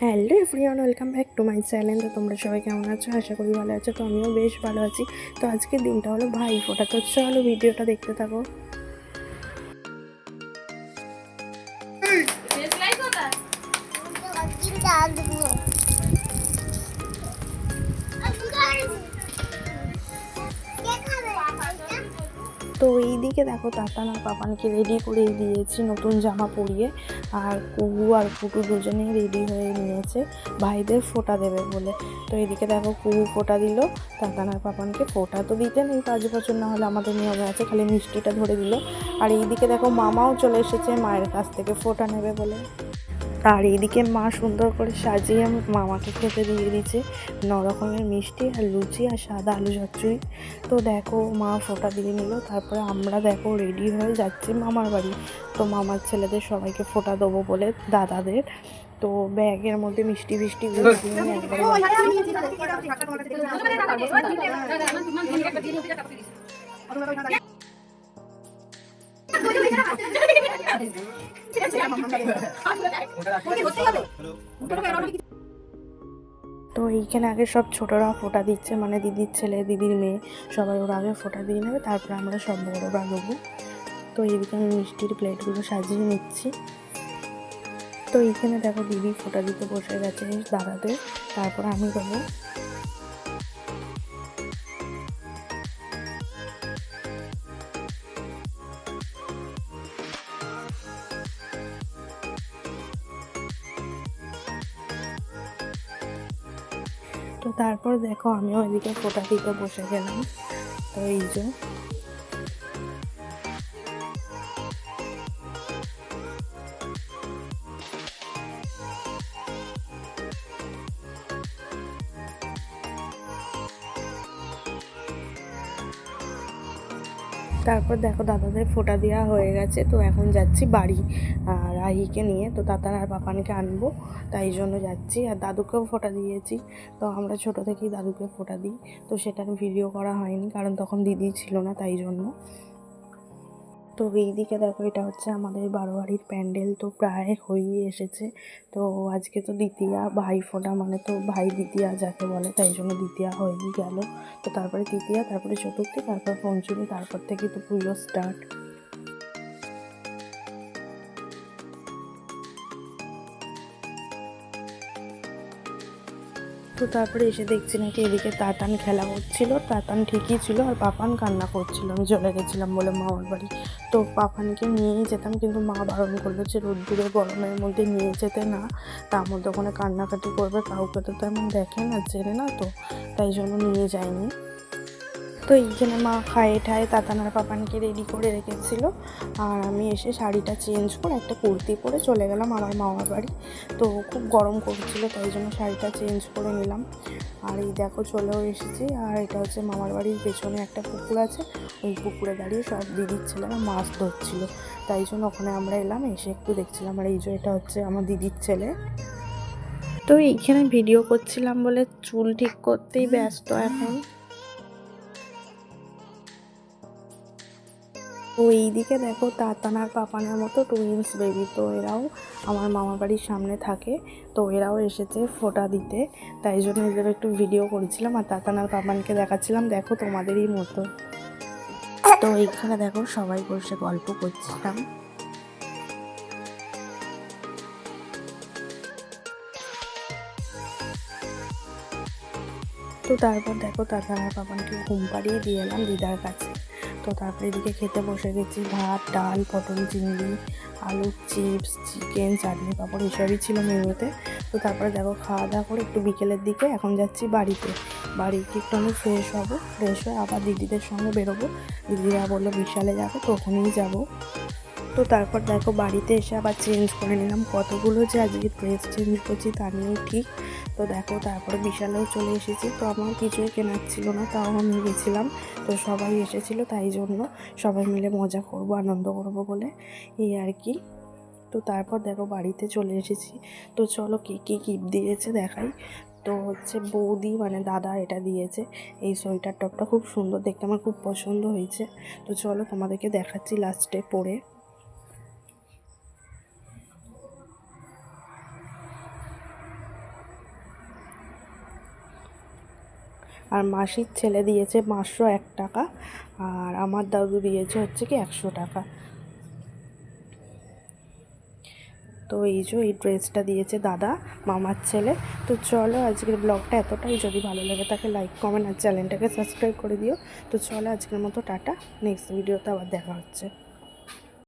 Hello everyone, welcome back to my channel. তো তোমরা সবাই কেমন আছো? আশা করি ভালো আছো। তো আমিও বেশ ভালো আছি। তো আজকের দিনটা হলো ভাইফোঁটা। তো চলো ভিডিওটা দেখতে থাকো। তো এইদিকে দেখো তাতান আর পাপানকে রেডি করে দিয়েছি নতুন জামা পরিয়ে, আর কুহু আর ফুটু দুজনেই রেডি হয়ে নিয়েছে ভাইদের ফোঁটা দেবে বলে। তো এইদিকে দেখো কুহু ফোঁটা দিল, তাতান আর পাপানকে ফোঁটা তো দিতে নেই 5 বছর, না হলে আমাদের নিয়মে আছে, খালি মিষ্টিটা ধরে দিল। আর এইদিকে দেখো মামাও চলে এসেছে মায়ের কাছ থেকে ফোঁটা নেবে বলে। আর এইদিকে মা সুন্দর করে সাজিয়ে মামাকে খেতে দিয়ে দিচ্ছে 9 রকমের মিষ্টি আর লুচি আর সাদা আলু চচ্চড়ি। তো দেখো মা ফোঁটা দিয়ে নিল, তারপরে আমরা দেখো রেডি হয়ে যাচ্ছি মামার বাড়ি। তো মামার ছেলেদের সবাইকে ফোঁটা দেবো বলে দাদাদের। তো ব্যাগের মধ্যে মিষ্টি ফিষ্টিগুলো নিয়ে একবারে তো এইখানে আগে সব ছোটরা ফোঁটা দিচ্ছে, মানে দিদির ছেলে দিদির মেয়ে সবাই ওরা আগে ফোঁটা দিয়ে নেবে, তারপরে আমরা সব বড়রা দেবো। তো এইদিকে আমি মিষ্টির প্লেটগুলো সাজিয়ে নিচ্ছি। তো এইখানে দেখো দিদি ফোঁটা দিতে বসে গেছে দাদাদের, তারপর আমি দেবো। তো তারপর দেখো আমিও এদিকে ফোঁটা দিতে বসে গেলাম। তো এই যে তারপর দেখো দাদাদের ফোঁটা দেওয়া হয়ে গেছে। তো এখন যাচ্ছি বাড়ি আর আহিকে নিয়ে। তো তাতার আর পাপানকে আনবো, তাই জন্য যাচ্ছি। আর দাদুকেও ফোঁটা দিয়েছি। তো আমরা ছোটো থেকেই দাদুকে ফোঁটা দিই। তো সেটার ভিডিও করা হয়নি, কারণ তখন দিদি ছিল না, তাই জন্য। তো এইদিকে দেখো এটা হচ্ছে আমাদের বারোয়ারির প্যান্ডেল। তো প্রায় হয়েই এসেছে। তো আজকে তো দ্বিতীয়া ভাইফোঁটা, মানে তো ভাই দ্বিতীয়া যাকে বলে, তাই জন্য দ্বিতীয়া হয়েই গেল। তো তারপরে তৃতীয়া, তারপরে চতুর্থী, তারপর পঞ্চমী, তারপর থেকে তো পুজো স্টার্ট। তো তারপরে এসে দেখছি নাকি এদিকে তাতান খেলা করছিল। তাতান ঠিকই ছিল আর পাপান কান্না করছিল আমি চলে গেছিলাম বলে মামার বাড়ি। তো পাপানকে নিয়েই যেতাম, কিন্তু মা বারণ করলো যে রোদ্দুরে গরমের মধ্যে নিয়ে যেতে না, তার মধ্যে ওখানে কান্নাকাটি করবে, কাউকে তো তেমন দেখে না, চেনে না, তো তাই জন্য নিয়ে যায়নি। তো এইখানে মা খায়ে ঠায়ে তাতান আর পাপানকে রেডি করে রেখেছিল, আর আমি এসে শাড়িটা চেঞ্জ করে একটা কুর্তি পরে চলে গেলাম আমার মামার বাড়ি। তো খুব গরম করছিল, তাই জন্য শাড়িটা চেঞ্জ করে নিলাম। আর এই দেখো চলেও এসেছি। আর এটা হচ্ছে মামার বাড়ির পেছনে একটা পুকুর আছে, ওই পুকুরে দাঁড়িয়ে সব দিদির ছেলেরা মাছ ধরছিল, তাই জন্য ওখানে আমরা এলাম, এসে একটু দেখছিলাম। আর এই যে এটা হচ্ছে আমার দিদির ছেলে। তো এইখানে ভিডিও করছিলাম বলে চুল ঠিক করতেই ব্যস্ত এখন। তো এইদিকে দেখো তাতান আর পাপানের মতো টুইন্স বেবি, তো এরাও আমার মামার বাড়ির সামনে থাকে। তো এরাও এসেছে ফোঁটা দিতে, তাই জন্য এদের একটু ভিডিও করেছিলাম আর তাতান আর পাপানকে দেখাচ্ছিলাম, দেখো তোমাদেরই মতো। তো এইখানে দেখো সবাই বসে গল্প করছিলাম। তো তারপর দেখো তাতান আর পাপানকে ঘুম পাড়িয়ে দিয়ে এলাম দিদার কাছে। তো তারপরে এদিকে খেতে বসে গেছি, ভাত, ডাল, পটল চিংড়ি, আলুর চিপস, চিকেন, চাটনি, পাঁপড় এসবই ছিল মেনুতে। তো তারপরে দেখো খাওয়া দাওয়া করে একটু বিকেলের দিকে এখন যাচ্ছি বাড়িতে। বাড়িতে একটু আমি ফ্রেশ হবো, ফ্রেশ হয়ে আবার দিদিদের সঙ্গে বেরোবো। দিদিরা বললো বিশালে যাবে, তো ওখানেই যাবো। তো তারপর দেখো বাড়িতে এসে আবার চেঞ্জ করে নিলাম, কতগুলো যে আজকে ড্রেস চেঞ্জ করছি তা নিয়েও ঠিক। তো দেখো তারপরে বিশালেও চলে এসেছি। তো আমার কিছুই কেনার ছিল না, তাও আমি গেছিলাম। তো সবাই এসেছিলো, তাই জন্য সবাই মিলে মজা করব, আনন্দ করব বলে, এই আর কি। তো তারপর দেখো বাড়িতে চলে এসেছি। তো চলো কী কী গিফট দিয়েছে দেখাই। তো হচ্ছে বৌদি, মানে দাদা এটা দিয়েছে, এই সোয়েটার টপটা খুব সুন্দর দেখতে, আমার খুব পছন্দ হয়েছে। তো চলো তোমাদেরকে দেখাচ্ছি লাস্টে পরে। আর মাসির ছেলে দিয়েছে 501 টাকা, আর আমার দাদু দিয়েছে হচ্ছে কি 100 টাকা। তো এই যে এই ড্রেসটা দিয়েছে দাদা, মামার ছেলে। তো চলো আজকের ব্লগটা এতটাই, যদি ভালো লাগে তাকে লাইক কমেন্ট আর চ্যানেলটাকে সাবস্ক্রাইব করে দিও। তো চলো আজকের মতো টাটা, নেক্সট ভিডিওতে আবার দেখা হচ্ছে।